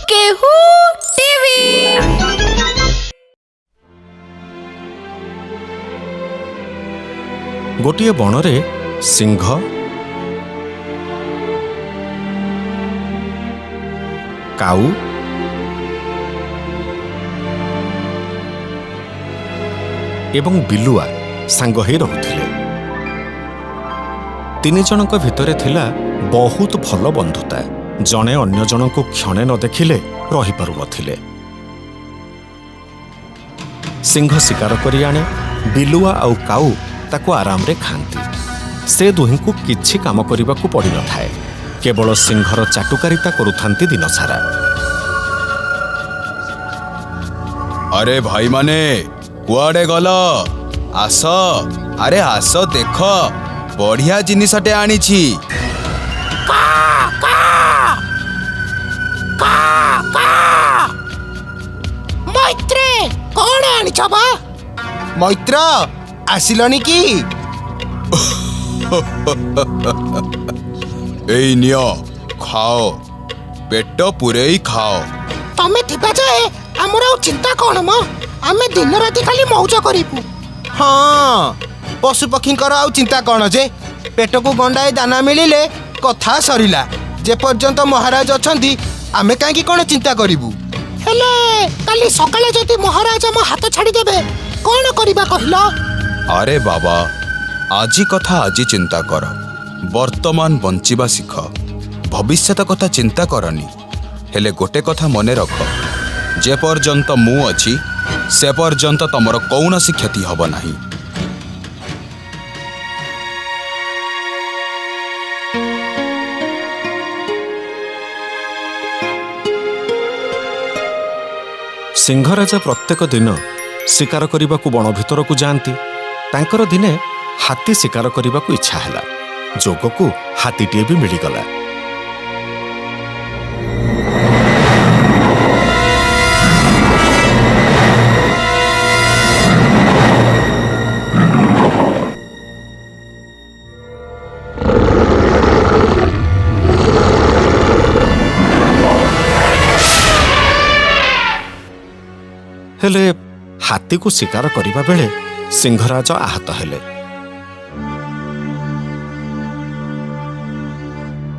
केहू टीवी। गोटे बणरे सिंह, काऊ एवं बिलुआ सांग होई रहुथिले। तीन जनक भितरे थिला बहुत भल बंधुता। जणे अन्य जनक क्षणे न देखिले रही पारु नथिले। सिंह शिकार करि आणे, बिलुआ आउ काऊ ताकू आराम रे खांती। से दुहिंकु किछि काम करिबाकू पड़ी न थाए। केवल सिंहर चाटुकारिता करुथांती दिन सारा। अरे भाई माने कुआडे गल? आस, अरे आस देख, बढ़िया जिनिसटे आनिछि। मैत्रे कौन आनिछ बा? मैत्र आसिलनी की? एई नियो खाओ, पेट पुरेई खाओ। तमे थिबा जाए हमर चिंता कौन म? आमे दिन राति खाली मौज करिबु। हाँ, पशु पक्षींकर आउ चिंता कौन जे? पेट को गंडाए दाना मिलिले कथा सरिला। जे पर्यंत महाराज अछंती आमे काहे कौन चिंता करिबु? हेले काली सकाळे जति महाराज हम हाथ छाड़ी देबे कौन करिबा कहिलो? अरे बाबा, आजी कथा आजी चिंता कर। वर्तमान बंचिबा शिख, भविष्यत कथा चिंता करनी। हेले गोटे कथा मने रख, जे पर्यंत मु अछि से पर्यंत तमर कौनसी क्षति हब नाही। सिंहराजा प्रत्येक दिन शिकार करने बण भितर को जाती। तांकर दिने हाथी शिकार करने को इच्छा है। जोग को हाथीटे भी मिलगला। हेले हाथी को शिकार करिबा बेले सिंहराज आहत हेले।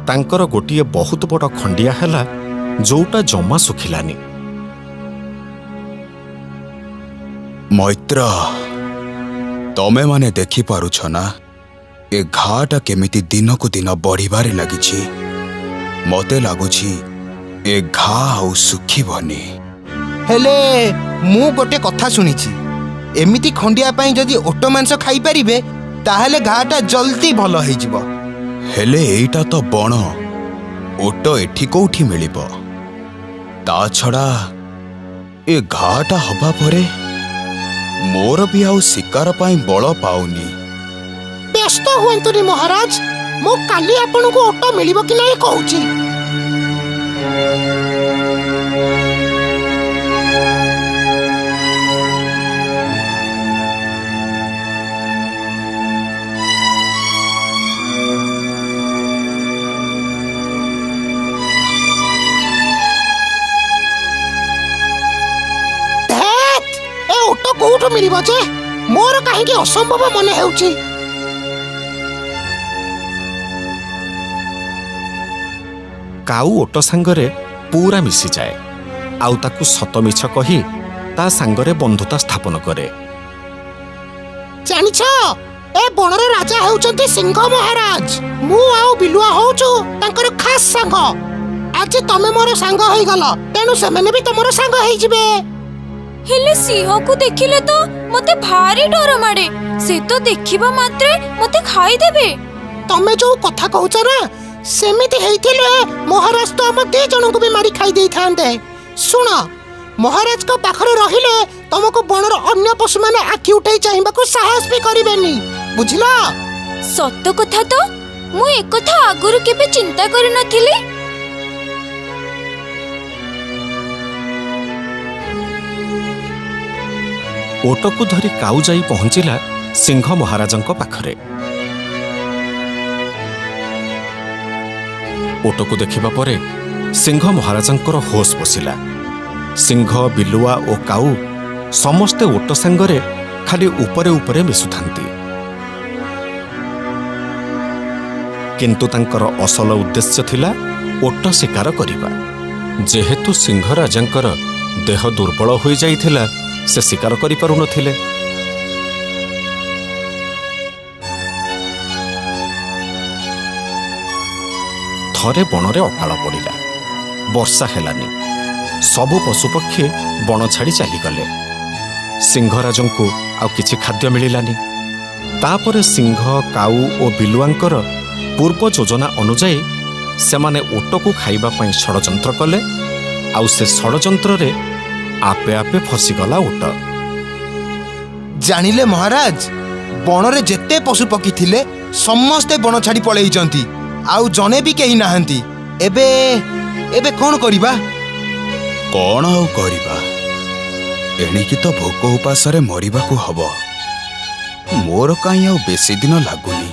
तांकर गोटिए बहुत बड़ खंडिया हैला, जोटा जमा सुखिलानी। मैत्र, तमे माने देखि पारुछ ना, ए घाटा केमिति दिन को दिन बढ़िबारे लागिछि। मते लागुछि ए घा आउ सुखिबनी। हेले मु गोटे कथा सुनिछि, एमिति खंडिया पई जदि ओटो मांस खाई परिबे ताहले घाटा जल्दी भलो होई जिवो। हेले एइटा तो बण, ओटो एठी कोठी मिलिबो? ता छड़ा ए घाटा हबा परे मोर भी आउ शिकार पई बळ पाउनी। व्यस्त हुअन्तुनी महाराज, मु काली आपन को ओटो मिलिबो कि नै कहूछि। कोठो मिलिबो जे? मोर काहे कि असंभव मने हेउछि। काऊ ओटो सांगरे पूरा मिसी जाए। आउ ताकू सत मिछ कही ता सांगरे बंधुता स्थापन करे। जानिछ, ए बणर राजा हेउचंती सिंह महाराज। मु आउ बिलुआ होउछु तांकर खास सांग। आज तमे मोर सांग होई गला, तेनु सेमेने भी तमरो सांग होई जिवे। हेले सिंह को देखिले तो मते भारी डर माडे। से तो देखिबा मात्रे मते खाई देबे। तमे जो कथा कहउछ ना, सेमिति हेइथिले महाराज तो हम दे जण को भी मारी खाई देई थांते। सुन, महाराज को पाखरे रहिले तुमको बणर अन्य पशु माने आखि उठाई चाहिबा को साहस भी करिबेनी, बुझिला? सत्य कथा तो मु एक कथा आगुरु केबे चिंता करि नथिली। ओटकू धरी काऊ जाई पहुंचिला सिंह महाराजंक पाखरे। ଓଟକୁ ଦେଖିବା ପରେ ସିଂହ ମହାରାଜାଙ୍କର ହୋସ୍ ବସିଲା। ସିଂହ, ବିଲୁଆ ଓ କାଉ ସମସ୍ତେ ଓଟ ସାଙ୍ଗରେ ଖାଲି ଉପରେ ଉପରେ ମିଶୁଥାନ୍ତି, କିନ୍ତୁ ତାଙ୍କର ଅସଲ ଉଦ୍ଦେଶ୍ୟ ଥିଲା ଓଟ ଶିକାର କରିବା। ଯେହେତୁ ସିଂହ ରାଜାଙ୍କର ଦେହ ଦୁର୍ବଳ ହୋଇଯାଇଥିଲା, ସେ ଶିକାର କରିପାରୁନଥିଲେ। ଥରେ ବଣରେ ଅକାଳ ପଡ଼ିଲା। ବର୍ଷା ହେଲାନି। ସବୁ ପଶୁପକ୍ଷୀ ବଣ ଛାଡ଼ି ଚାଲିଗଲେ। ସିଂହରାଜଙ୍କୁ ଆଉ କିଛି ଖାଦ୍ୟ ମିଳିଲାନି। ତାପରେ ସିଂହ, କାଉ ଓ ବିଲୁଆଙ୍କର ପୂର୍ବ ଯୋଜନା ଅନୁଯାୟୀ ସେମାନେ ଓଟକୁ ଖାଇବା ପାଇଁ ଷଡ଼ଯନ୍ତ୍ର କଲେ, ଆଉ ସେ ଷଡ଼ଯନ୍ତ୍ରରେ ଆପେ ଆପେ ଫସିଗଲା ଓଟ। ଜାଣିଲେ ମହାରାଜ, ବଣରେ ଯେତେ ପଶୁପକ୍ଷୀ ଥିଲେ ସମସ୍ତେ ବଣ ଛାଡ଼ି ପଳେଇଛନ୍ତି, ଆଉ ଜଣେ ବି କେହି ନାହାନ୍ତି। ଏବେ ଏବେ କ'ଣ କରିବା? କ'ଣ ଆଉ କରିବା? ଏଣିକି ତ ଭୋକ ଉପାସରେ ମରିବାକୁ ହବ। ମୋର କାହିଁ ଆଉ ବେଶୀ ଦିନ ଲାଗୁନି।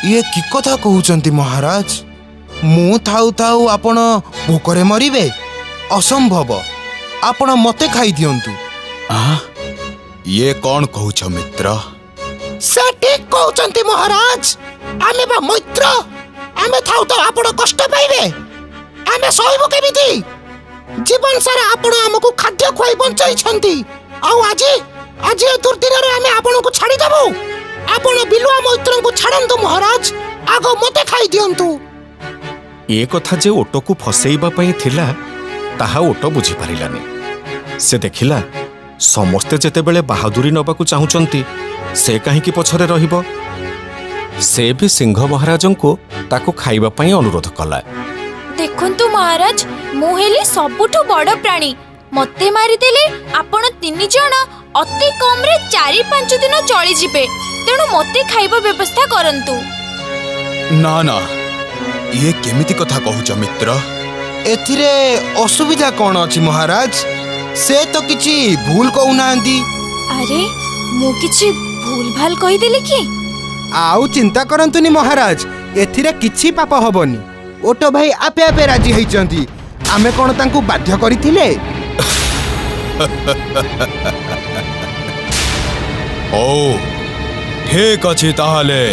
ଇଏ କି କଥା କହୁଛନ୍ତି ମହାରାଜ? ମୁଁ ଥାଉ ଥାଉ ଆପଣ ଭୋକରେ ମରିବେ? ଅସମ୍ଭବ। ଆପଣ ମତେ ଖାଇଦିଅନ୍ତୁ। ଇଏ କ'ଣ କହୁଛ ମିତ୍ର? ସେ ଠିକ୍ କହୁଛନ୍ତି ମହାରାଜ। ଆମେ ବା ମୈତ୍ର। ଆମେ ଥାଉ ଥାଉ ଆପଣ କଷ୍ଟ ପାଇବେ। ଆମେ ସହିବୁ କେମିତି? ଜୀବନ ସାରା ଆପଣ ଆମକୁ ଖାଦ୍ୟ ଖୁଆଇ ବଞ୍ଚାଇଛନ୍ତି, ଆଉ ଆଜି ଏ ଦୁର୍ଦିନରେ ଆମେ ଆପଣଙ୍କୁ ଛାଡ଼ିଦେବୁ? ଆପଣ ବିଲୁଆ ମୈତ୍ରଙ୍କୁ ଛାଡ଼ନ୍ତୁ ମହାରାଜ, ଆଗ ମତେ ଖାଇଦିଅନ୍ତୁ। ଏ କଥା ଯେ ଓଟକୁ ଫସେଇବା ପାଇଁ ଥିଲା, ତାହା ଓଟ ବୁଝିପାରିଲାନି। ସେ ଦେଖିଲା ସମସ୍ତେ ଯେତେବେଳେ ବାହାଦୁରୀ ନେବାକୁ ଚାହୁଁଛନ୍ତି, ସେ କାହିଁକି ପଛରେ ରହିବ? ସେ ବି ସିଂହ ମହାରାଜଙ୍କୁ ତାକୁ ଖାଇବା ପାଇଁ ଅନୁରୋଧ କଲା। ଦେଖନ୍ତୁ ମହାରାଜ, ମୁଁ ହେଲି ସବୁଠୁ ବଡ଼ ପ୍ରାଣୀ। ମତେ ମାରିଦେଲେ ଆପଣ 3 ଜଣ ଅତି କମରେ 4-5 ଦିନ ଚଳିଯିବେ। ତେଣୁ ମତେ ଖାଇବା ବ୍ୟବସ୍ଥା କରନ୍ତୁ। ନା ନା, ଇଏ କେମିତି କଥା କହୁଛ ମିତ୍ର? ଏଥିରେ ଅସୁବିଧା କ'ଣ ଅଛି ମହାରାଜ? ସେ ତ କିଛି ଭୁଲ କହୁନାହାନ୍ତି। ଆରେ, ମୁଁ କିଛି ଭୁଲ ଭାଲ କହିଦେଲି କି? ଆଉ ଚିନ୍ତା କରନ୍ତୁନି ମହାରାଜ, ଏଥିରେ କିଛି ପାପ ହବନି। ଓଟ ଭାଇ ଆପେ ଆପେ ରାଜି ହେଇଛନ୍ତି। ଆମେ କ'ଣ ତାଙ୍କୁ ବାଧ୍ୟ କରିଥିଲେ? ହଉ, ଠିକ୍ ଅଛି ତାହେଲେ।